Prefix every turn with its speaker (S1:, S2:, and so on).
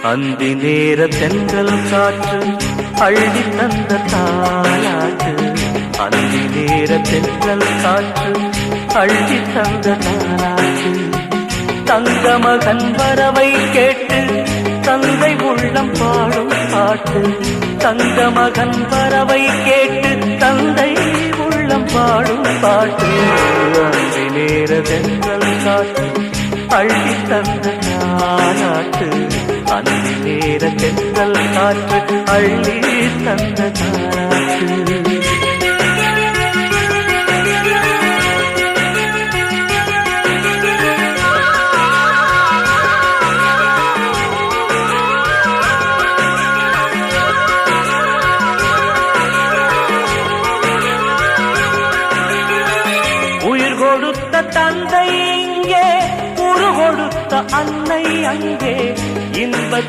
S1: அந்தி நேர தென்றல் காற்று அள்ளி தந்த தாலாட்டு. அந்தி நேர தென்றல் காற்று அள்ளி தந்த தாலாட்டு. தங்க மகன் வரவை கேட்டு தந்தை உள்ளம் பாடும் பாட்டு. தங்க மகன் வரவை கேட்டு தந்தை உள்ளம் பாடும் பாட்டு. அந்தி நேர தென்றல் காற்று அள்ளி தந்த தாலாட்டு. அந்தி நேர தென்றல் காற்று அள்ளி தந்த தாலாட்டு. உயிர் கொடுத்த தந்தை இங்கே, உரு கொடுத்த அன்னை அங்கே. இன்ப